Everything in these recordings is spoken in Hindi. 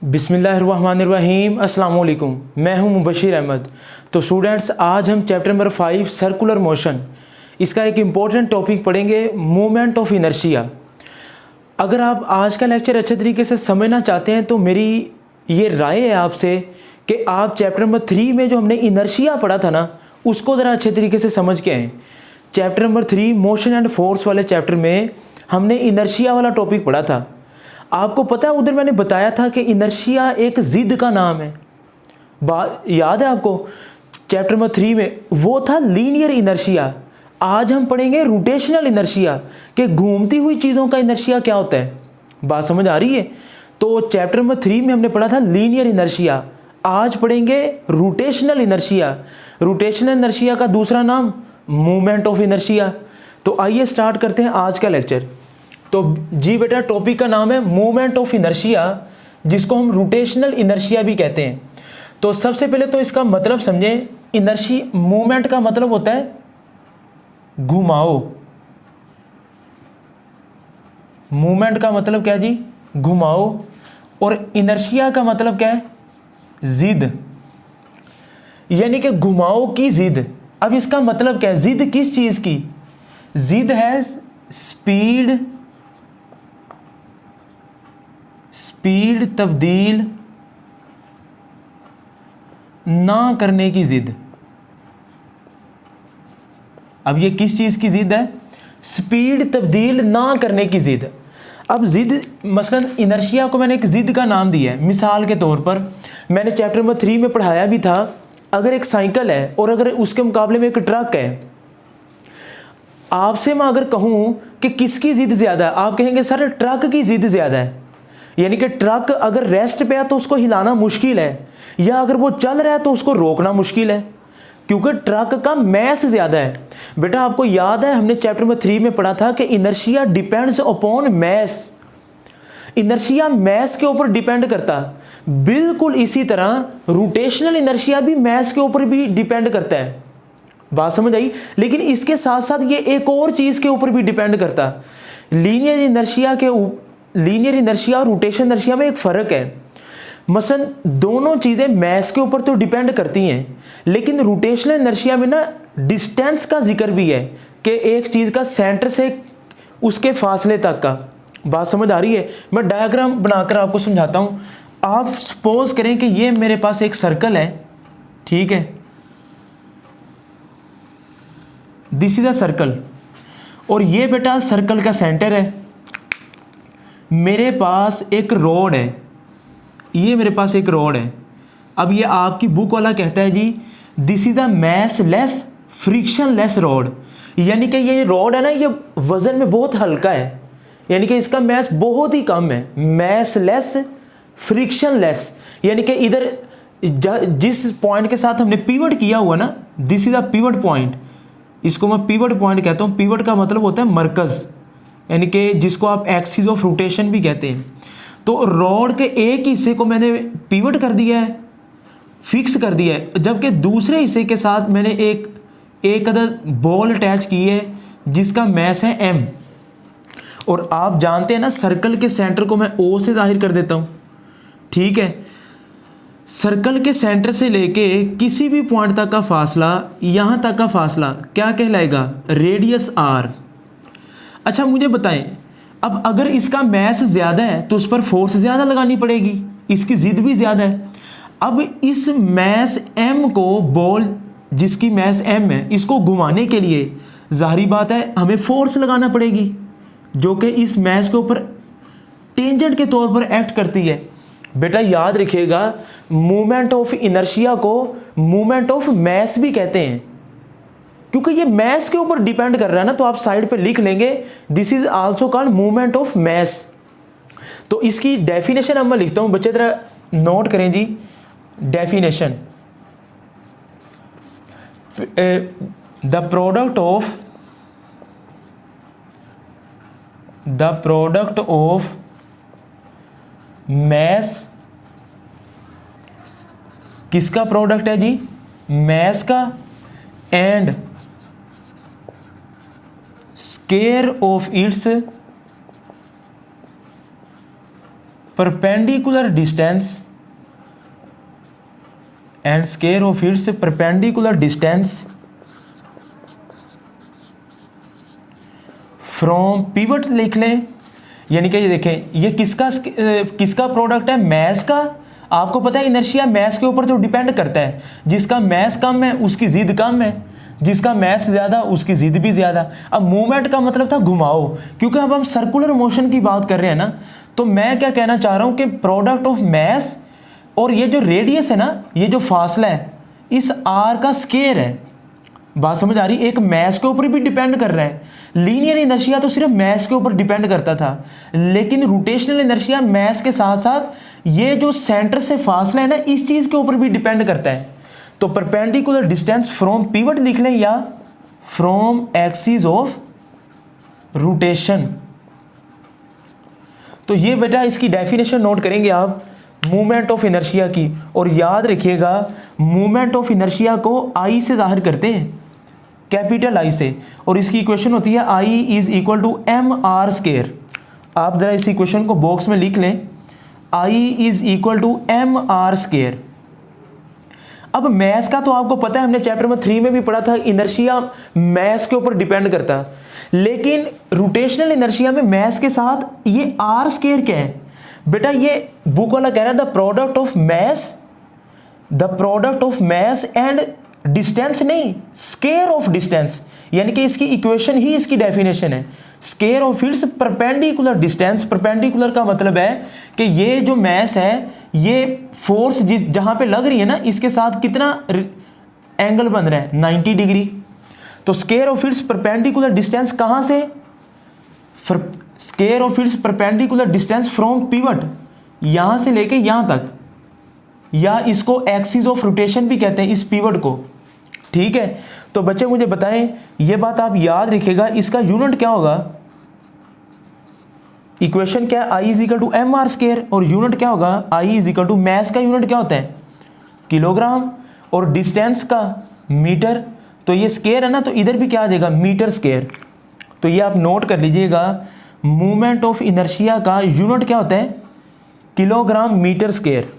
बिस्मिल्लाहिर्रहमानिर्रहीम अस्सलाम वालेकुम। मैं हूं मुबशिर अहमद। तो स्टूडेंट्स, आज हम चैप्टर नंबर 5 सर्कुलर मोशन, इसका एक इम्पॉर्टेंट टॉपिक पढ़ेंगे, मूवमेंट ऑफ इनर्शिया। अगर आप आज का लेक्चर अच्छे तरीके से समझना चाहते हैं तो मेरी ये राय है आपसे कि आप चैप्टर नंबर 3 में जो हमने इनर्शिया पढ़ा था ना, उसको ज़रा अच्छे तरीके से समझ के आएँ। Chapter number 3 motion and force वाले चैप्टर में हमने इनर्शिया वाला टॉपिक पढ़ा था। आपको पता है उधर मैंने बताया था कि इनर्शिया एक जिद का नाम है। बात याद है आपको? चैप्टर नंबर 3 में वो था लीनियर इनर्शिया। आज हम पढ़ेंगे रोटेशनल इनर्शिया कि घूमती हुई चीज़ों का इनर्शिया क्या होता है। बात समझ आ रही है? तो चैप्टर नंबर 3 में हमने पढ़ा था लीनियर इनर्शिया, आज पढ़ेंगे रोटेशनल इनर्शिया। रोटेशनल इनर्शिया का दूसरा नाम मूवमेंट ऑफ इनर्शिया। तो आइए स्टार्ट करते हैं आज का लेक्चर। तो जी बेटा, टॉपिक का नाम है मूवमेंट ऑफ इनर्शिया, जिसको हम रोटेशनल इनर्शिया भी कहते हैं। तो सबसे पहले तो इसका मतलब समझें। इनर्शिया मूवमेंट का मतलब होता है घुमाओ। मूवमेंट का मतलब क्या जी? घुमाओ। और इनर्शिया का मतलब क्या है? जिद, यानी कि घुमाओ की जिद। अब इसका मतलब क्या है? जिद किस चीज की? जिद है स्पीड तब्दील ना करने की जिद। अब ये किस चीज की जिद है? स्पीड तब्दील ना करने की जिद। अब जिद, मसलन इनर्शिया को मैंने एक जिद का नाम दिया है। मिसाल के तौर पर मैंने चैप्टर नंबर 3 में पढ़ाया भी था, अगर एक साइकिल है और अगर उसके मुकाबले में एक ट्रक है, आपसे मैं अगर कहूं कि किसकी जिद ज्यादा है, आप कहेंगे सर ट्रक की जिद ज्यादा है। यानी कि ट्रक अगर रेस्ट पे है तो उसको हिलाना मुश्किल है, या अगर वो चल रहा है तो उसको रोकना मुश्किल है, क्योंकि ट्रक का मैस ज्यादा है। बेटा आपको याद है हमने चैप्टर नंबर 3 में पढ़ा था कि inertia depends upon mass. Inertia mass के ऊपर डिपेंड करता। बिल्कुल इसी तरह रोटेशनल इनर्शिया भी मैस के ऊपर भी डिपेंड करता है। बात समझ आई? लेकिन इसके साथ साथ ये एक और चीज के ऊपर भी डिपेंड करता। लीनियर इनर्शिया और रोटेशनल इनर्शिया में एक फ़र्क है। मसलन दोनों चीज़ें मैस के ऊपर तो डिपेंड करती हैं, लेकिन रोटेशनल इनर्शिया में ना डिस्टेंस का जिक्र भी है कि एक चीज़ का सेंटर से उसके फासले तक का। बात समझ आ रही है? मैं डायग्राम बनाकर आपको समझाता हूँ। आप सपोज करें कि ये मेरे पास एक सर्कल है, ठीक है, दिस इज अ सर्कल, और ये बेटा सर्कल का सेंटर है। मेरे पास एक रोड है, ये मेरे पास एक रोड है। अब ये आपकी बुक वाला कहता है जी this is a mess less friction less road, यानी कि ये रोड है ना, ये वजन में बहुत हल्का है, यानी कि इसका मैस बहुत ही कम है। मैस लेस फ्रिक्शन लेस, यानी कि इधर जिस पॉइंट के साथ हमने पिवट किया हुआ ना, this is a pivot point, इसको मैं पिवट पॉइंट कहता हूँ। पिवट का मतलब होता है मरकज, यानी कि जिसको आप एक्सिस ऑफ रोटेशन भी कहते हैं। तो रॉड के एक हिस्से को मैंने पिवट कर दिया है, फिक्स कर दिया है, जबकि दूसरे हिस्से के साथ मैंने एक अदद बॉल अटैच की है जिसका मैस है m। और आप जानते हैं ना सर्कल के सेंटर को मैं O से जाहिर कर देता हूँ, ठीक है। सर्कल के सेंटर से लेके किसी भी पॉइंट तक का फासला, यहाँ तक का फासला क्या कहलाएगा? Radius r। अच्छा मुझे बताएं, अब अगर इसका मैस ज़्यादा है तो उस पर फोर्स ज़्यादा लगानी पड़ेगी, इसकी जिद भी ज़्यादा है। अब इस मैस m को, बॉल जिसकी मैस m है, इसको घुमाने के लिए जाहिर बात है हमें फोर्स लगाना पड़ेगी, जो कि इस मैस के ऊपर टेंजेंट के तौर पर एक्ट करती है। बेटा याद रखिएगा, मूवमेंट ऑफ इनर्शिया को मूवमेंट ऑफ मैस भी कहते हैं, क्योंकि ये मैस के ऊपर डिपेंड कर रहा है ना। तो आप साइड पे लिख लेंगे this is also called movement of mass. तो इसकी डेफिनेशन अब मैं लिखता हूं, बच्चे जरा नोट करें जी। Definition, the product of mass, किसका प्रोडक्ट है जी? मैस का, and square of its perpendicular distance and square of its perpendicular distance from pivot लिख लें, यानी कि ये देखें ये किसका प्रोडक्ट है, मैस का। आपको पता है इनर्शिया मैस के ऊपर तो डिपेंड करता है, जिसका मैस कम है उसकी जिद कम है, जिसका मैस ज़्यादा उसकी जिद भी ज़्यादा। अब मूवमेंट का मतलब था घुमाओ, क्योंकि अब हम सर्कुलर मोशन की बात कर रहे हैं ना, तो मैं क्या कहना चाह रहा हूँ कि प्रोडक्ट ऑफ मैस और ये जो रेडियस है ना, ये जो फासला है इस आर का स्क्वायर है। बात समझ आ रही, एक मैस के ऊपर भी डिपेंड कर रहा है। लीनियर इनर्शिया तो सिर्फ मैस के ऊपर डिपेंड करता था, लेकिन रोटेशनल इनर्शिया मैस के साथ साथ ये जो सेंटर से फासला है ना, इस चीज़ के ऊपर भी डिपेंड करता है। तो परपेंडिकुलर डिस्टेंस फ्रॉम पिवट लिख लें या फ्रॉम एक्सिस ऑफ रोटेशन। तो ये बेटा इसकी डेफिनेशन नोट करेंगे आप मूवमेंट ऑफ इनर्शिया की, और याद रखिएगा मूवमेंट ऑफ इनर्शिया को आई से जाहिर करते हैं, कैपिटल आई से, और इसकी इक्वेशन होती है I is equal to M R square. आप जरा इस इक्वेशन को बॉक्स में लिख लें, I is equal to M R square. अब मैस का तो आपको पता है, हमने चैप्टर नंबर 3 में भी पढ़ा था, इनर्शिया मैस के ऊपर डिपेंड करता है, लेकिन रोटेशनल इनर्शिया में मैस के साथ ये आर स्क्वायर क्या है बेटा, ये बुक वाला कह रहा है the product of mess and distance नहीं, स्क्वायर ऑफ डिस्टेंस, यानी कि इसकी इक्वेशन ही इसकी डेफिनेशन है, square of its perpendicular distance. Perpendicular का मतलब है कि ये जो मैस है, ये फोर्स जहां पे लग रही है ना, इसके साथ कितना एंगल बन रहा है, 90 डिग्री। तो square of its perpendicular distance कहां से, square of its perpendicular distance from pivot, यहां से लेके यहां तक, या इसको एक्सिस ऑफ रोटेशन भी कहते हैं इस पिवट को। ठीक है, तो बच्चे मुझे बताएं, ये बात आप याद रखिएगा, इसका यूनिट क्या होगा, इक्वेशन क्या है, I is equal to M R square, और यूनिट क्या होगा, I is equal to mass का यूनिट क्या होता है, किलोग्राम, और डिस्टेंस का मीटर। तो ये स्क्वायर है ना, तो इधर भी क्या आ जाएगा, मीटर स्क्वायर। तो ये आप नोट कर लीजिएगा, मूवमेंट ऑफ इनर्शिया का यूनिट क्या होता है, किलोग्राम मीटर स्क्वायर।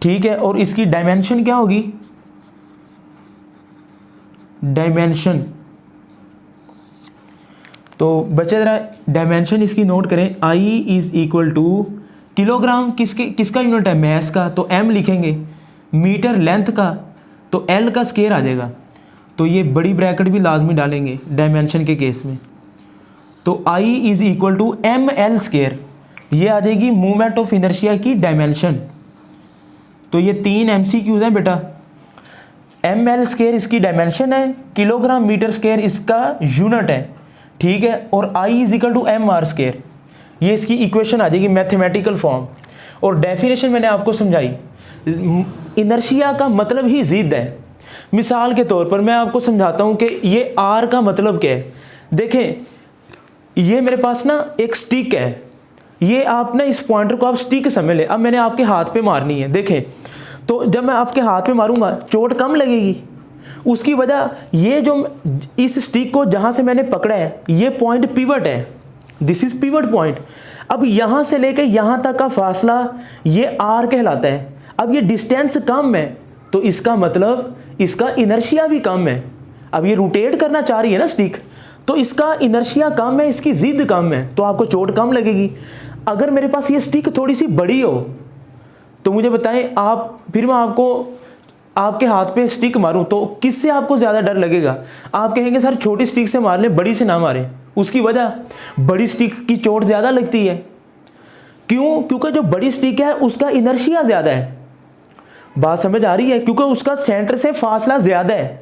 ठीक है, और इसकी डायमेंशन क्या होगी, डायमेंशन। तो बच्चे जरा डायमेंशन इसकी नोट करें, आई इज इक्वल टू किलोग्राम किसका यूनिट है, मैस का, तो एम लिखेंगे, मीटर लेंथ का, तो एल का स्क्वायर आ जाएगा। तो ये बड़ी ब्रैकेट भी लाजमी डालेंगे डायमेंशन के केस में। तो I is equal to M L square, ये आ जाएगी मूवमेंट ऑफ इनर्शिया की डायमेंशन। तो ये 3 MCQs हैं बेटा, एम एल स्क्वायर इसकी डायमेंशन है, किलोग्राम मीटर स्क्वायर इसका यूनिट है। ठीक है, और I is equal to M R square, ये इसकी इक्वेशन आ जाएगी मैथमेटिकल फॉर्म। और डेफिनेशन मैंने आपको समझाई, इनर्शिया का मतलब ही जिद है। मिसाल के तौर पर मैं आपको समझाता हूं कि ये आर का मतलब क्या है। देखें, ये मेरे पास ना एक स्टिक है, ये आप ना इस पॉइंटर को आप स्टिक समझ लें। अब मैंने आपके हाथ पे मारनी है, देखें, तो जब मैं आपके हाथ पे मारूंगा चोट कम लगेगी। उसकी वजह ये जो इस स्टिक को जहां से मैंने पकड़ा है, ये पॉइंट पिवट है, दिस इज पिवट पॉइंट। अब यहां से लेकर यहां तक का फासला ये आर कहलाता है। अब ये डिस्टेंस कम है, तो इसका मतलब इसका इनर्शिया भी कम है। अब ये रोटेट करना चाह रही है ना स्टिक, तो इसका इनर्शिया कम है, इसकी जिद कम है, तो आपको चोट कम लगेगी। अगर मेरे पास ये स्टिक थोड़ी सी बड़ी हो, तो मुझे बताएं आप, फिर मैं आपको आपके हाथ पे स्टिक मारूं तो किससे आपको ज़्यादा डर लगेगा? आप कहेंगे सर छोटी स्टिक से मार ले, बड़ी से ना मारें। उसकी वजह, बड़ी स्टिक की चोट ज़्यादा लगती है। क्यों? क्योंकि जो बड़ी स्टिक है उसका इनर्शिया ज़्यादा है। बात समझ आ रही है? क्योंकि उसका सेंटर से फासला ज़्यादा है।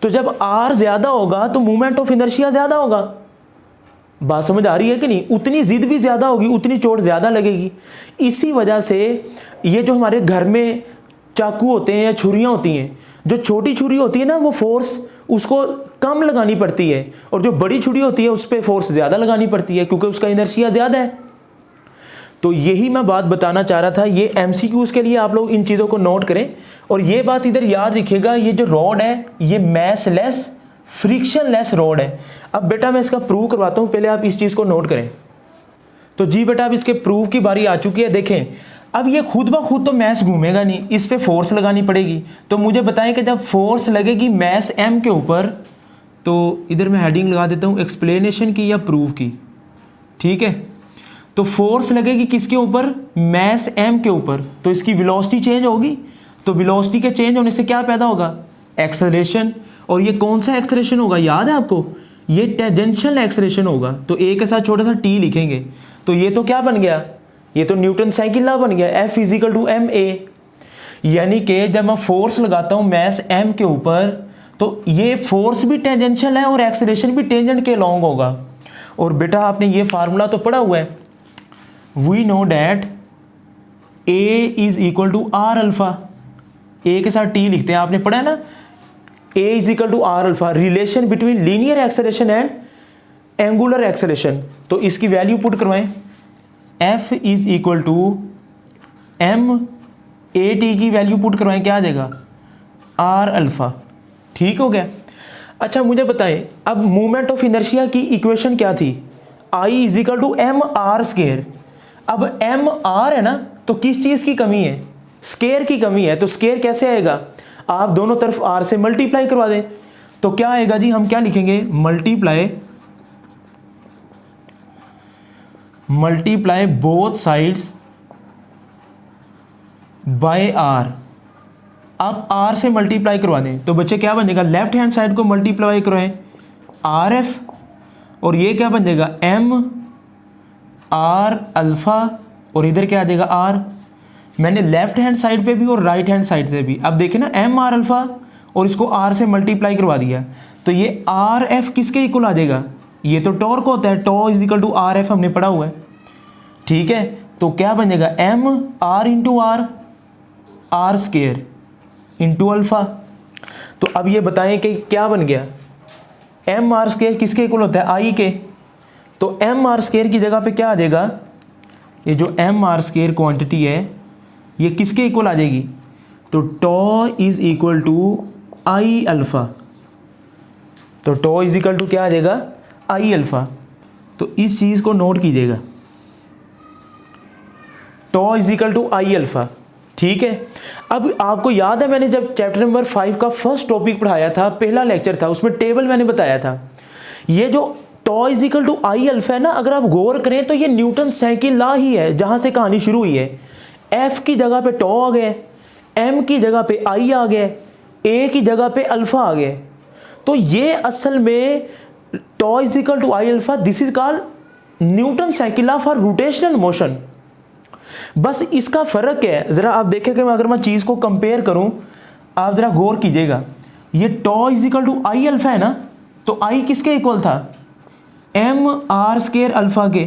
तो जब आर ज़्यादा होगा तो मूवमेंट ऑफ इनर्शिया ज़्यादा होगा। बात समझ आ रही है कि नहीं? उतनी जिद भी ज़्यादा होगी, उतनी चोट ज़्यादा लगेगी। इसी वजह से ये जो हमारे घर में चाकू होते हैं या छुरियाँ होती हैं, जो छोटी छुरी होती है ना, वो फोर्स उसको कम लगानी पड़ती है, और जो बड़ी छुरी होती है उस पर फोर्स ज़्यादा लगानी पड़ती है, क्योंकि उसका इनर्शिया ज़्यादा है। तो यही मैं बात बताना चाह रहा था। ये MCQs के लिए आप लोग इन चीज़ों को नोट करें, और ये बात इधर याद रखिएगा, ये जो रॉड है ये mass less friction less rod है। अब बेटा मैं इसका प्रूव करवाता हूँ, पहले आप इस चीज़ को नोट करें। तो जी बेटा अब इसके प्रूफ की बारी आ चुकी है। देखें अब ये खुद ब खुद तो मैस घूमेगा नहीं, इस पे फोर्स लगानी पड़ेगी। तो मुझे बताएं कि जब फोर्स लगेगी मैस m के ऊपर, तो इधर मैं हेडिंग लगा देता हूँ एक्सप्लेनेशन की या प्रूफ की, ठीक है। तो फोर्स लगेगी किसके ऊपर, मैस m के ऊपर, तो इसकी वेलोसिटी चेंज होगी। तो वेलोसिटी के चेंज होने से क्या पैदा होगा, एक्सेलरेशन। और ये कौन सा एक्सेलरेशन होगा, याद है आपको, ये टेंजेंशियल एक्सेलरेशन होगा। तो ए के साथ छोटा सा टी लिखेंगे। तो ये तो क्या बन गया, ये तो न्यूटन साइकिल लॉ बन गया, F is equal to M A. यानी कि जब मैं फोर्स लगाता हूँ मैस m के ऊपर, तो ये फोर्स भी टेंजेंशियल है और एक्सेलरेशन भी टेंजेंट के लॉन्ग होगा। और बेटा आपने ये फार्मूला तो पढ़ा हुआ है, we know that A is equal to R alpha. A के साथ टी लिखते हैं, आपने पढ़ा है ना, A is equal to R alpha, relation between linear acceleration and angular acceleration. तो इसकी वैल्यू पुट करवाएं, F is equal to M A T की वैल्यू पुट करवाएं, क्या आ जाएगा, आर अल्फा। ठीक हो गया। अच्छा मुझे बताएं अब मूवमेंट ऑफ इनर्शिया की इक्वेशन क्या थी, I is equal to M R square. अब एम आर है ना, तो किस चीज़ की कमी है, स्केयर की कमी है। तो स्केयर कैसे आएगा, आप दोनों तरफ r से मल्टीप्लाई करवा दें। तो क्या आएगा जी, हम क्या लिखेंगे, multiply both sides by r। आप r से मल्टीप्लाई करवा दें तो बच्चे क्या बन जाएगा, लेफ्ट हैंड साइड को मल्टीप्लाई करवाएं RF, और ये क्या बन जाएगा m r अल्फा, और इधर क्या आ जाएगा r। मैंने लेफ्ट हैंड साइड पे भी और राइट हैंड साइड से भी, अब देखें ना m r अल्फा और इसको r से मल्टीप्लाई करवा दिया, तो ये RF किसके इक्वल आ जाएगा, ये तो टॉर्क होता है, tau is equal to RF हमने पढ़ा हुआ है, ठीक है। तो क्या बन जाएगा m r into r square into alpha. तो अब ये बताएं कि क्या बन गया, एम आर स्केयर किसके इक्वल होता है, आई के। तो एम आर स्केयर की जगह पे क्या आ जाएगा, ये जो एम आर स्केयर क्वांटिटी है ये किसके इक्वल आ जाएगी, तो tau is equal to I alpha. तो टॉ इज इक्वल टू क्या आ जाएगा, आई अल्फा। तो इस चीज़ को नोट कीजिएगा, tau is equal to I alpha, ठीक है। अब आपको याद है मैंने जब चैप्टर नंबर 5 का फर्स्ट टॉपिक पढ़ाया था, पहला लेक्चर था, उसमें टेबल मैंने बताया था, ये जो tau is equal to I alpha है ना, अगर आप गौर करें तो ये न्यूटन साइकिल लॉ ही है जहां से कहानी शुरू हुई है। एफ की जगह पे टॉ आ गया, एम की जगह पे आई आ गया, ए की जगह पे अल्फा आ गया। तो ये असल में tau is equal to I alpha, this is called Newton cycle law for rotational motion. बस इसका फर्क है, जरा आप देखें कि अगर मैं चीज को कंपेयर करूं, आप जरा गौर कीजिएगा, ये tau is equal to I alpha है ना, तो आई किसके इक्वल था, एम आर स्केयर अल्फा के।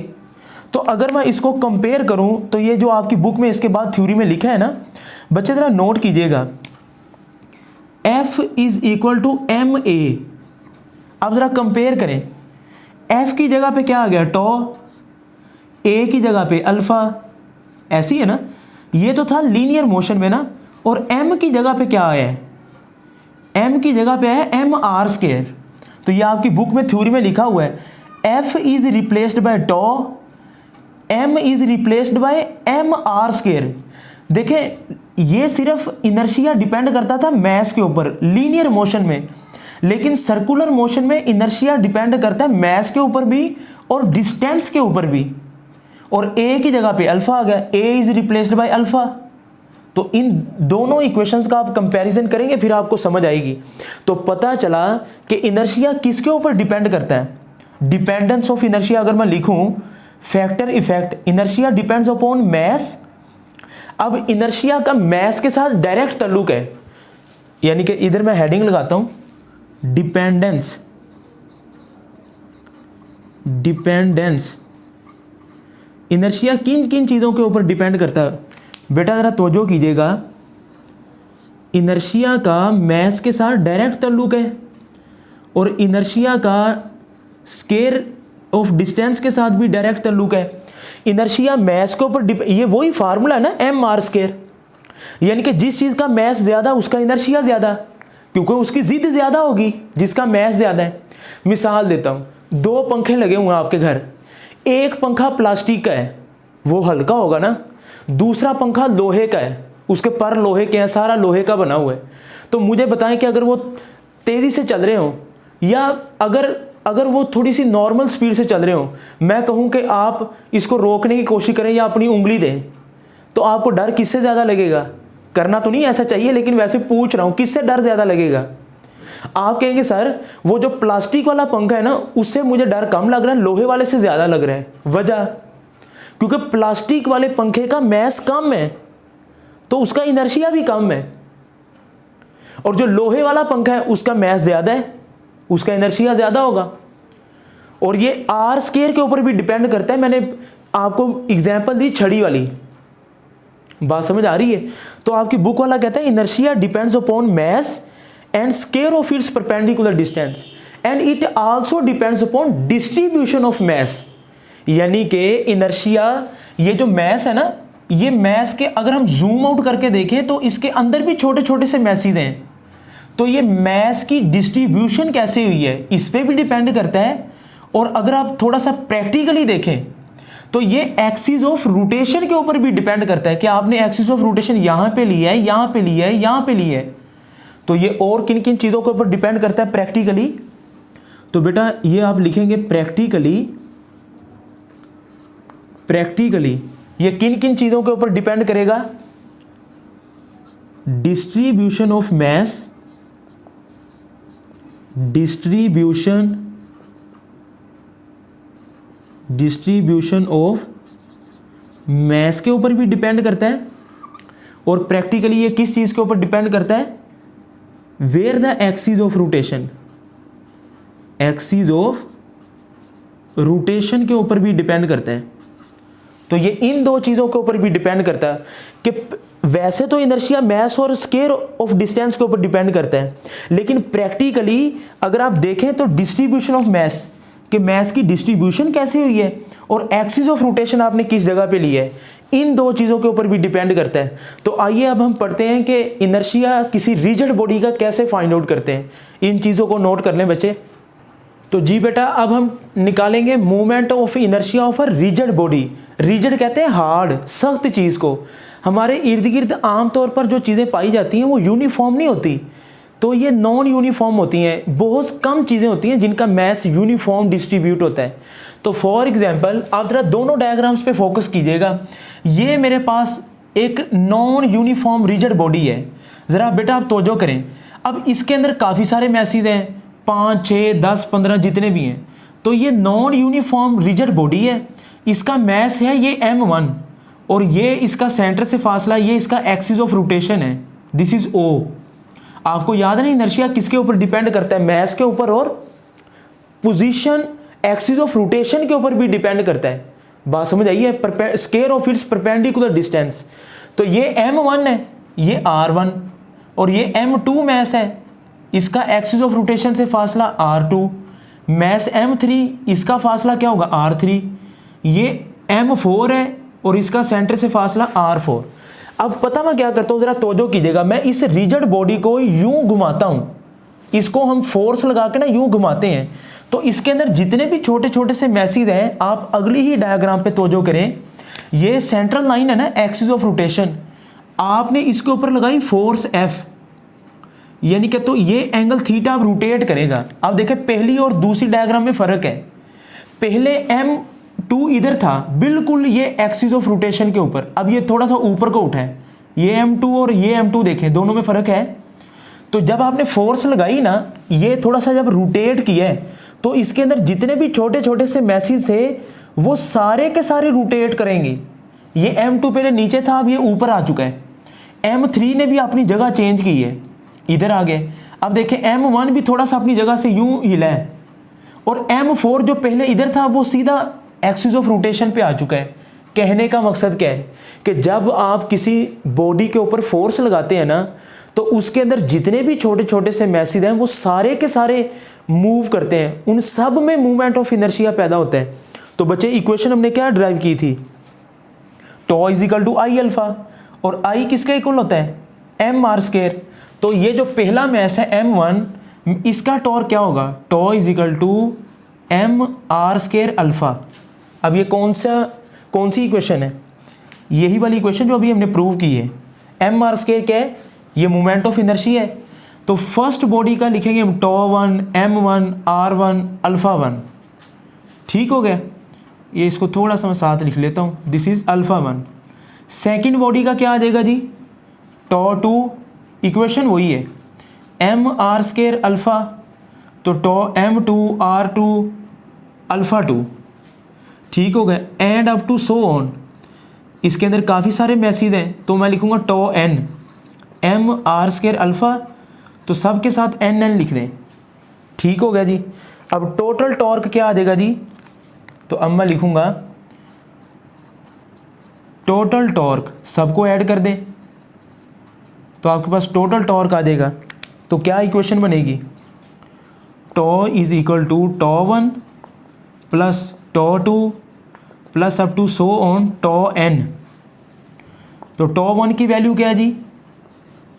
तो अगर मैं इसको कंपेयर करूं तो ये जो आपकी बुक में इसके बाद थ्योरी में लिखा है ना, बच्चे जरा नोट कीजिएगा, F is equal to M A. अब जरा कंपेयर करें, एफ की जगह पे क्या आ गया, टॉ, ए की जगह पे अल्फा, ऐसी है ना, ये तो था लीनियर मोशन में ना। और m की जगह पे क्या आया है, m की जगह पे है एम आर स्केयर। तो ये आपकी बुक में थ्योरी में लिखा हुआ है, f is replaced by tau, m is replaced by M R square. देखें ये सिर्फ इनर्शिया डिपेंड करता था मैस के ऊपर लीनियर मोशन में, लेकिन सर्कुलर मोशन में इनर्शिया डिपेंड करता है मैस के ऊपर भी और डिस्टेंस के ऊपर भी। और a की जगह पे अल्फा आ गया, a is replaced by alpha. तो इन दोनों इक्वेशंस का आप कंपैरिजन करेंगे फिर आपको समझ आएगी। तो पता चला कि इनर्शिया किसके ऊपर डिपेंड करता है, डिपेंडेंस ऑफ इनर्शिया अगर मैं लिखूं, factor effect, inertia depends upon mass. अब इनर्शिया का मैस के साथ डायरेक्ट ताल्लुक है, यानी कि इधर मैं हेडिंग लगाता हूं, डिपेंडेंस, डिपेंडेंस इनर्शिया किन किन चीज़ों के ऊपर डिपेंड करता है। बेटा ज़रा तवज्जो कीजिएगा, इनर्शिया का मैस के साथ डायरेक्ट ताल्लुक है और इनर्शिया का स्केयर ऑफ डिस्टेंस के साथ भी डायरेक्ट ताल्लुक है। इनर्शिया मैस के ऊपर ये वही फार्मूला है ना, एम आर स्केयर, यानी कि जिस चीज़ का मैस ज़्यादा उसका इनर्शिया ज़्यादा, क्योंकि उसकी जिद ज़्यादा होगी जिसका मैस ज़्यादा है। मिसाल देता हूँ, दो पंखे लगे हुए हैं आपके घर, एक पंखा प्लास्टिक का है, वो हल्का होगा ना, दूसरा पंखा लोहे का है, उसके पर लोहे के हैं, सारा लोहे का बना हुआ है। तो मुझे बताएं कि अगर वो तेज़ी से चल रहे हो या अगर वो थोड़ी सी नॉर्मल स्पीड से चल रहे हो, मैं कहूँ कि आप इसको रोकने की कोशिश करें या अपनी उंगली दें, तो आपको डर किससे ज़्यादा लगेगा? करना तो नहीं ऐसा चाहिए, लेकिन वैसे पूछ रहा हूँ, किससे डर ज़्यादा लगेगा? आप कहेंगे सर वो जो प्लास्टिक वाला पंखा है ना, उससे मुझे डर कम लग रहा है, लोहे वाले से ज़्यादा लग रहा है। वजह, क्योंकि प्लास्टिक वाले पंखे का मैस कम है तो उसका इनर्शिया भी कम है, और जो लोहे वाला पंखा है उसका मैस ज़्यादा है, उसका इनर्शिया ज़्यादा होगा। और ये आर स्क्वायर के ऊपर भी डिपेंड करता है। मैंने आपको एग्जाम्पल दी छड़ी वाली, बात समझ आ रही है? तो आपकी बुक वाला कहता है inertia depends upon mass and square of its perpendicular distance and it also depends upon distribution of mass. यानी कि इनर्शिया, ये जो मैस है ना, ये मैस के अगर हम जूम आउट करके देखें तो इसके अंदर भी छोटे छोटे से मैसेज हैं। तो ये मैस की डिस्ट्रीब्यूशन कैसे हुई है इस पर भी डिपेंड करता है। और अगर आप थोड़ा सा प्रैक्टिकली देखें तो ये एक्सिस ऑफ रोटेशन के ऊपर भी डिपेंड करता है कि आपने एक्सिस ऑफ रोटेशन यहाँ पे लिया है, यहाँ पे लिया है, यहाँ पे लिया है। तो ये और किन किन चीज़ों के ऊपर डिपेंड करता है प्रैक्टिकली? तो बेटा ये आप लिखेंगे प्रैक्टिकली ये किन किन चीज़ों के ऊपर डिपेंड करेगा? Distribution of mess, distribution of mess के ऊपर भी डिपेंड करता है। और प्रैक्टिकली ये किस चीज़ के ऊपर डिपेंड करता है? Where the axis of rotation, axis of rotation के ऊपर भी डिपेंड करता है। तो ये इन दो चीज़ों के ऊपर भी डिपेंड करता है कि वैसे तो इनर्शिया मैस और स्क्वायर ऑफ डिस्टेंस के ऊपर डिपेंड करता है, लेकिन प्रैक्टिकली अगर आप देखें तो डिस्ट्रीब्यूशन ऑफ मैस, कि मैस की डिस्ट्रीब्यूशन कैसे हुई है और एक्सिस ऑफ रोटेशन आपने किस जगह पे ली है, इन दो चीज़ों के ऊपर भी डिपेंड करता है। तो आइए अब हम पढ़ते हैं कि इनर्शिया किसी रिजिड बॉडी का कैसे फाइंड आउट करते हैं। इन चीज़ों को नोट कर लें बच्चे। तो जी बेटा, अब हम निकालेंगे movement of inertia of a rigid body. Rigid कहते हैं हार्ड, सख्त चीज़ को। हमारे इर्द गिर्द आमतौर पर जो चीज़ें पाई जाती हैं वो यूनिफॉर्म नहीं होती, तो ये नॉन यूनिफॉर्म होती हैं। बहुत कम चीज़ें होती हैं जिनका मैस यूनिफॉर्म डिस्ट्रीब्यूट होता है। तो फॉर एग्जांपल आप ज़रा दोनों डायग्राम्स पे फोकस कीजिएगा। ये मेरे पास एक नॉन यूनिफॉर्म रिजिड बॉडी है। ज़रा बेटा आप तवज्जो करें। अब इसके अंदर काफ़ी सारे मैसेज हैं, 5, 6, 10, 15 जितने भी हैं। तो ये नॉन यूनिफॉर्म रिजिड बॉडी है, इसका मैस है ये m1 और ये इसका सेंटर से फासला, ये इसका एक्सिस ऑफ रोटेशन है, दिस इज O। आपको याद है ना इनर्शिया किसके ऊपर डिपेंड करता है? मैस के ऊपर और पोजीशन एक्सिस ऑफ रोटेशन के ऊपर भी डिपेंड करता है। बात समझ आई है? Square of its perpendicular distance. तो ये m1 है, ये r1 और ये m2 मैस है, इसका एक्सिस ऑफ रोटेशन से फासला r2। मैस m3, इसका फासला क्या होगा? r3। ये m4 है और इसका सेंटर से फासला r4। अब पता मैं क्या करता हूँ, जरा तवज्जो कीजिएगा। मैं इस रिजिड बॉडी को यूं घुमाता हूँ, इसको हम फोर्स लगा के ना यूं घुमाते हैं, तो इसके अंदर जितने भी छोटे छोटे से मैसेज हैं, आप अगली ही डायग्राम पे तवज्जो करें। ये सेंट्रल लाइन है ना, एक्सिस ऑफ रोटेशन, आपने इसके ऊपर लगाई फोर्स F, यानी कि तो ये एंगल थीटा रोटेट करेगा। अब देखें पहली और दूसरी डायग्राम में फ़र्क है। पहले m2 इधर था बिल्कुल ये एक्सिस ऑफ रोटेशन के ऊपर, अब ये थोड़ा सा ऊपर को उठा है। ये m2 और ये m2 देखें, दोनों में फ़र्क है। तो जब आपने फोर्स लगाई ना, ये थोड़ा सा जब रोटेट किया है, तो इसके अंदर जितने भी छोटे छोटे से मैसेज थे वो सारे के सारे रोटेट करेंगे। ये m2 पहले नीचे था, अब ये ऊपर आ चुका है। m3 ने भी अपनी जगह चेंज की है, इधर आ गए। अब देखें m1 भी थोड़ा सा अपनी जगह से यूं हिला है, और m4 जो पहले इधर था वो सीधा एक्सिस ऑफ रोटेशन पे आ चुका है। कहने का मकसद क्या है कि जब आप किसी बॉडी के ऊपर फोर्स लगाते हैं ना, तो उसके अंदर जितने भी छोटे छोटे से मैसेज हैं वो सारे के सारे मूव करते हैं, उन सब में मूवमेंट ऑफ इनर्शिया पैदा होता है। तो बच्चे इक्वेशन हमने क्या ड्राइव की थी? Tau is equal to I alpha, और आई किसका इक्वल होता है? M are square. तो ये जो पहला मैस है m1, इसका टॉर्क क्या होगा? Tau is equal to M R square alpha. अब ये कौन सी इक्वेशन है? यही वाली इक्वेशन जो अभी हमने प्रूव की है। एम आर स्क्वायर क्या है? ये मोमेंट ऑफ इनर्शिया है। तो फर्स्ट बॉडी का लिखेंगे हम τ1 m1 r1 α1। ठीक हो गया, ये इसको थोड़ा सा मैं साथ लिख लेता हूँ, दिस इज α1। सेकेंड बॉडी का क्या आ जाएगा जी? τ2, इक्वेशन वही है, एम आर स्क्वायर अल्फ़ा, तो m2 r2 α2। ठीक हो गया, and up to so on. इसके अंदर काफ़ी सारे मैसेज हैं, तो मैं लिखूंगा τn M R square alpha, तो सब के साथ n लिख दें। ठीक हो गया जी। अब टोटल टॉर्क क्या आ जाएगा जी? तो अब मैं लिखूंगा टोटल टॉर्क, सबको ऐड कर दें तो आपके पास टोटल टॉर्क आ जाएगा। तो क्या इक्वेशन बनेगी? Tau is equal to τ1 plus τ2 plus up to so on τn। तो τ1 की वैल्यू क्या है जी?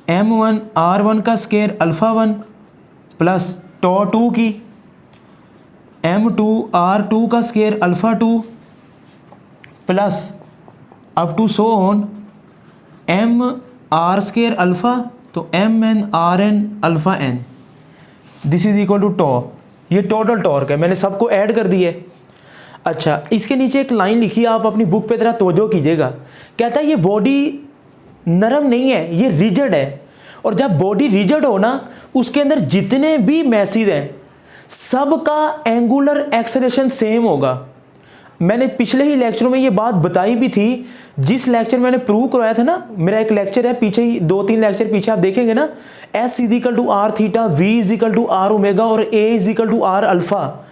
m1 r1 का स्क्वायर α1 प्लस τ2 की m2 r2 का square α2 plus up to so on m r square alpha, तो mn rn alpha n, this is equal to tau. ये टोटल टॉर्क है, मैंने सबको ऐड कर दिए। अच्छा, इसके नीचे एक लाइन लिखी है, आप अपनी बुक पे जरा तवज्जो कीजिएगा। कहता है ये बॉडी नरम नहीं है, ये रिजिड है, और जब बॉडी रिजिड हो ना, उसके अंदर जितने भी मैसेज हैं सबका एंगुलर एक्सेलरेशन सेम होगा। मैंने पिछले ही लेक्चरों में ये बात बताई भी थी, जिस लेक्चर मैंने प्रूव करवाया था ना, मेरा एक लेक्चर है पीछे ही, 2-3 लेक्चर पीछे आप देखेंगे ना, S is equal to R theta, V is equal to R omega और A is equal to R alpha.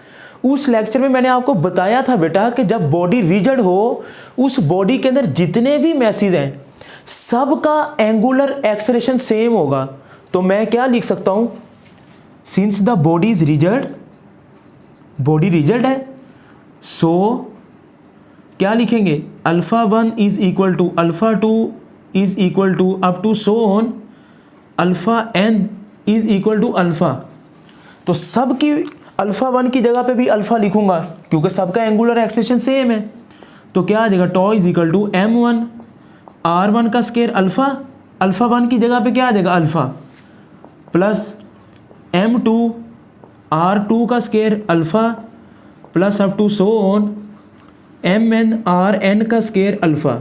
उस लेक्चर में मैंने आपको बताया था बेटा कि जब बॉडी रिजिड हो, उस बॉडी के अंदर जितने भी मैसेज हैं सबका एंगुलर एक्सेलरेशन सेम होगा। तो मैं क्या लिख सकता हूं? Since the body is rigid, body rigid है, सो क्या लिखेंगे? α1 is equal to α2 is equal to up to so on αn is equal to alpha. तो सब की α1 की जगह पे भी अल्फ़ा लिखूंगा क्योंकि सबका एंगुलर एक्सेलरेशन सेम है। तो क्या आ जाएगा? टॉ is equal to m1 r1 का स्क्वायर अल्फ़ा, α1 की जगह पे क्या आ जाएगा? अल्फ़ा, प्लस m2 r2 का square alpha plus up to so on mn rn का स्क्वायर अल्फ़ा।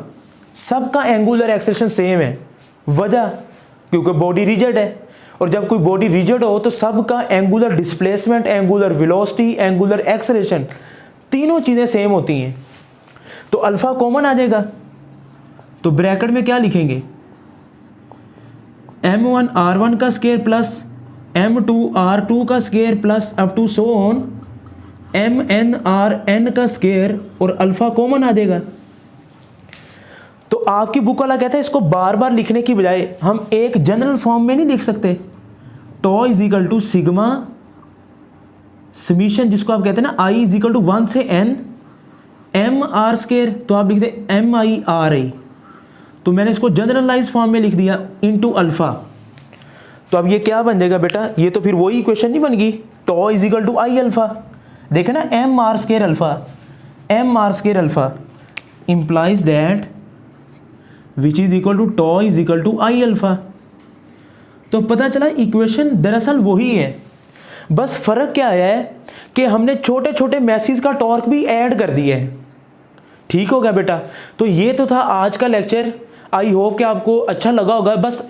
सबका एंगुलर एक्सेलरेशन सेम है, वजह क्योंकि बॉडी रिजिड है, और जब कोई बॉडी रिजिड हो तो सबका angular displacement, angular velocity, angular acceleration, तीनों चीज़ें सेम होती हैं। तो अल्फ़ा कॉमन आ जाएगा, तो ब्रैकेट में क्या लिखेंगे? m1 r1 का स्क्वायर प्लस m2 r2 का square plus up to so on mn rn का स्क्वायर, और अल्फ़ा कॉमन आ जाएगा। तो आपकी बुक वाला कहता है इसको बार बार लिखने की बजाय हम एक जनरल फॉर्म में नहीं लिख सकते? Tau is equal to sigma summation, जिसको आप कहते हैं ना i इज इक्वल टू 1 से n m r स्क्वायर, तो आप लिख दे m i r i। तो मैंने इसको जनरलाइज फॉर्म में लिख दिया इनटू अल्फ़ा। तो अब ये क्या बन जाएगा बेटा? ये तो फिर वही इक्वेशन नहीं बन गई, tau is equal to I alpha. देखे ना, M are square alpha implies that which is equal to tau is equal to I alpha. तो पता चला इक्वेशन दरअसल वही है, बस फ़र्क क्या आया है कि हमने छोटे छोटे मैसेज का टॉर्क भी ऐड कर दिया है। ठीक हो गया बेटा? तो ये तो था आज का लेक्चर। आई होप कि आपको अच्छा लगा होगा। बस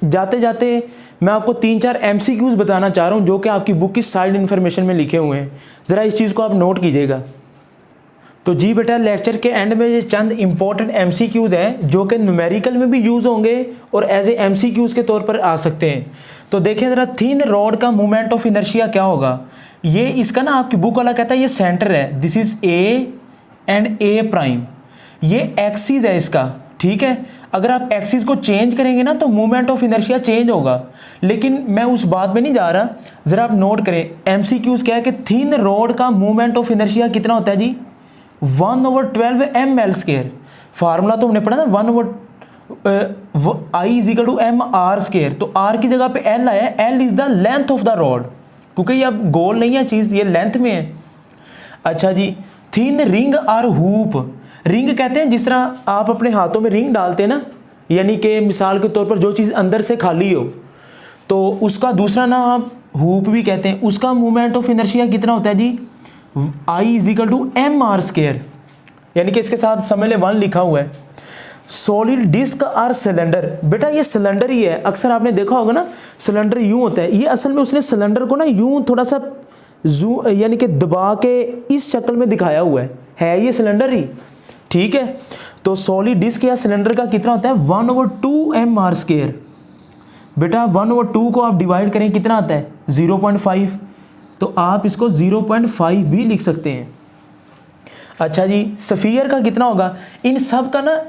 जाते जाते मैं आपको 3-4 MCQs बताना चाह रहा हूँ जो कि आपकी बुक की साइड इन्फॉर्मेशन में लिखे हुए हैं, ज़रा इस चीज़ को आप नोट कीजिएगा। तो जी बेटा, लेक्चर के एंड में ये चंद इंपॉर्टेंट MCQs हैं जो कि न्यूमेरिकल में भी यूज़ होंगे और एज ए MCQs के तौर पर आ सकते हैं। तो देखें ज़रा, थिन रॉड का मोमेंट ऑफ इनर्शिया क्या होगा? ये इसका ना आपकी बुक वाला कहता है ये सेंटर है, this is A and A prime, ये एक्सिस है इसका। ठीक है, अगर आप एक्सिस को चेंज करेंगे ना तो मोमेंट ऑफ इनर्शिया चेंज होगा, लेकिन मैं उस बात में नहीं जा रहा। ज़रा आप नोट करें, MCQs क्या है कि थिन रॉड का मोमेंट ऑफ इनर्शिया कितना होता है जी? 1/12 ml²। फार्मूला तो हमने पढ़ा ना, 1/I is equal to mr²। तो r की जगह पे l आया, l is the length of the rod, क्योंकि ये अब गोल नहीं है चीज़, ये लेंथ में है। अच्छा जी, थिन रिंग और हूप। रिंग कहते हैं जिस तरह आप अपने हाथों में रिंग डालते हैं ना, यानी कि मिसाल के तौर पर जो चीज़ अंदर से खाली हो, तो उसका दूसरा नाम आप हूप भी कहते हैं। उसका मोमेंट ऑफ इनर्शिया कितना होता है जी, I is equal to M R square, यानी कि इसके साथ समझ 1 लिखा हुआ है। सॉलिड डिस्क और सिलेंडर, बेटा ये सिलेंडर ही है। अक्सर आपने देखा होगा ना, सिलेंडर यूं होता है, ये असल में उसने सिलेंडर को ना यूं थोड़ा सा यानी कि दबा के इस शक्ल में दिखाया हुआ है ये सिलेंडर ही, ठीक है। तो सॉलिड डिस्क या सिलेंडर का कितना होता है 1/2 एम आर स्क्वायर। बेटा 1/2 को आप डिवाइड करें कितना आता है 0.5, तो आप इसको 0.5 भी लिख सकते हैं। अच्छा जी, स्फीयर का कितना होगा, इन सब का ना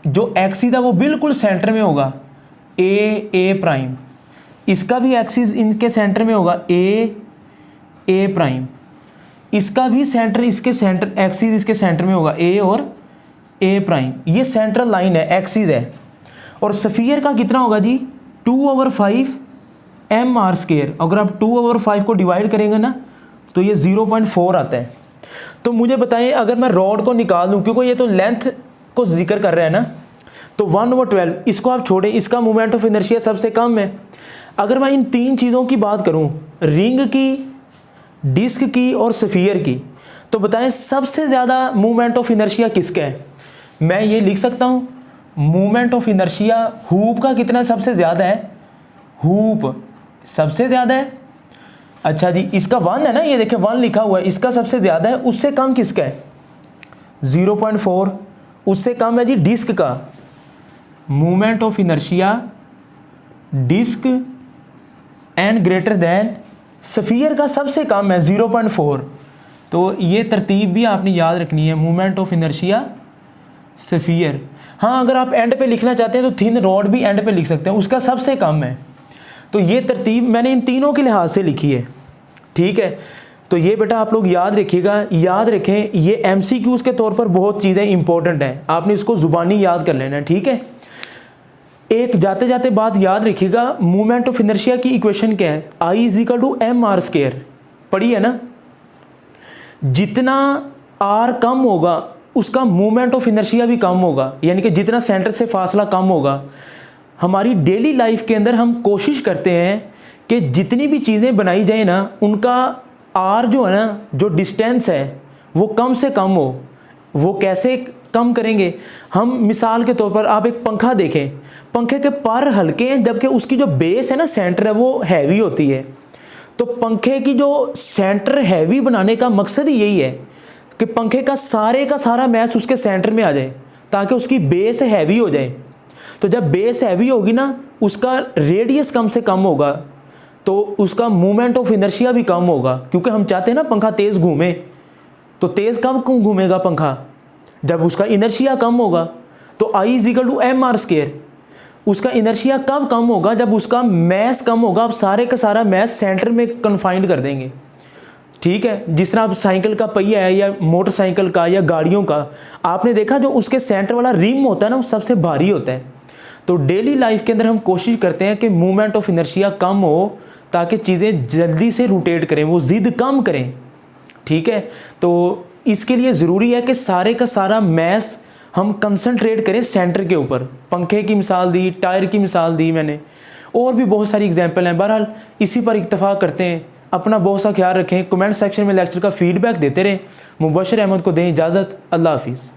जो एक्सिस है वो बिल्कुल सेंटर में होगा, ए प्राइम। इसका भी एक्सिस इनके सेंटर में होगा, ए प्राइम। इसका भी सेंटर इसके सेंटर एक्सिस इसके सेंटर में होगा, ए और ए प्राइम। ये सेंट्रल लाइन है, एक्सिस है। और स्फीयर का कितना होगा जी 2/5 एम आर स्क्वायर। अगर आप 2/5 को डिवाइड करेंगे ना तो ये 0.4 आता है। तो मुझे बताएं, अगर मैं रॉड को निकाल दूं, क्योंकि ये तो लेंथ को जिक्र कर रहा है ना, तो 1/12 इसको आप छोड़ें, इसका मोमेंट ऑफ इनर्शिया सबसे कम है। अगर मैं इन 3 चीज़ों की बात करूं, रिंग की, डिस्क की और स्फीयर की, तो बताएं सबसे ज़्यादा मोमेंट ऑफ इनर्शिया किसका है। मैं ये लिख सकता हूँ, मोमेंट ऑफ इनर्शिया हूप का कितना सबसे ज़्यादा है, हूप सबसे ज़्यादा है। अच्छा जी, इसका 1 है ना, ये देखिए 1 लिखा हुआ है, इसका सबसे ज़्यादा है। उससे कम किसका है 0.4। उससे कम है जी डिस्क का। Moment of inertia disk and greater than sphere का सबसे कम है 0.4। तो ये तरतीब भी आपने याद रखनी है, मोमेंट ऑफ इनर्शिया स्फीयर। हाँ, अगर आप एंड पे लिखना चाहते हैं तो थिन रॉड भी एंड पे लिख सकते हैं, उसका सबसे कम है। तो ये तरतीब मैंने इन तीनों के लिहाज से लिखी है, ठीक है। तो ये बेटा आप लोग याद रखिएगा, याद रखें, ये एमसीक्यूज के तौर पर बहुत चीज़ें इंपॉर्टेंट हैं, आपने इसको ज़ुबानी याद कर लेना है, ठीक है। एक जाते जाते बात याद रखिएगा, मोमेंट ऑफ इनर्शिया की इक्वेशन क्या है, I is equal to M R square, पढ़ी है ना। जितना आर कम होगा उसका मोमेंट ऑफ इनर्शिया भी कम होगा, यानी कि जितना सेंटर से फासला कम होगा। हमारी डेली लाइफ के अंदर हम कोशिश करते हैं कि जितनी भी चीज़ें बनाई जाए ना, उनका आर जो है ना, जो डिस्टेंस है वो कम से कम हो। वो कैसे कम करेंगे हम, मिसाल के तौर पर आप एक पंखा देखें, पंखे के पर हल्के हैं जबकि उसकी जो बेस है ना, सेंटर है, वो हैवी होती है। तो पंखे की जो सेंटर हैवी बनाने का मकसद ही यही है कि पंखे का सारा मैस उसके सेंटर में आ जाए ताकि उसकी बेस हैवी हो जाए। तो जब बेस हैवी होगी ना, उसका रेडियस कम से कम होगा, तो उसका मोमेंट ऑफ इनर्शिया भी कम होगा। क्योंकि हम चाहते हैं ना पंखा तेज़ घूमे, तो तेज़ कब घूमेगा पंखा, जब उसका इनर्शिया कम होगा। तो I is equal to M R square. उसका इनर्शिया कब कम होगा, जब उसका मैस कम होगा। आप सारे का सारा मैस सेंटर में कन्फाइंड कर देंगे, ठीक है। जिस तरह आप साइकिल का पहिया है या मोटरसाइकिल का या गाड़ियों का, आपने देखा जो उसके सेंटर वाला रिम होता है ना, वो सबसे भारी होता है। तो डेली लाइफ के अंदर हम कोशिश करते हैं कि मूवमेंट ऑफ इनर्शिया कम हो ताकि चीज़ें जल्दी से रोटेट करें, वो ज़िद कम करें, ठीक है। तो इसके लिए ज़रूरी है कि सारे का सारा मैस हम कंसंट्रेट करें सेंटर के ऊपर। पंखे की मिसाल दी, टायर की मिसाल दी मैंने, और भी बहुत सारी एग्जांपल हैं। बहरहाल इसी पर इत्तफाक करते हैं। अपना बहुत सा ख्याल रखें। कमेंट सेक्शन में लेक्चर का फीडबैक देते रहें। मुबशर अहमद को दें इजाज़त। अल्लाह हाफिज़।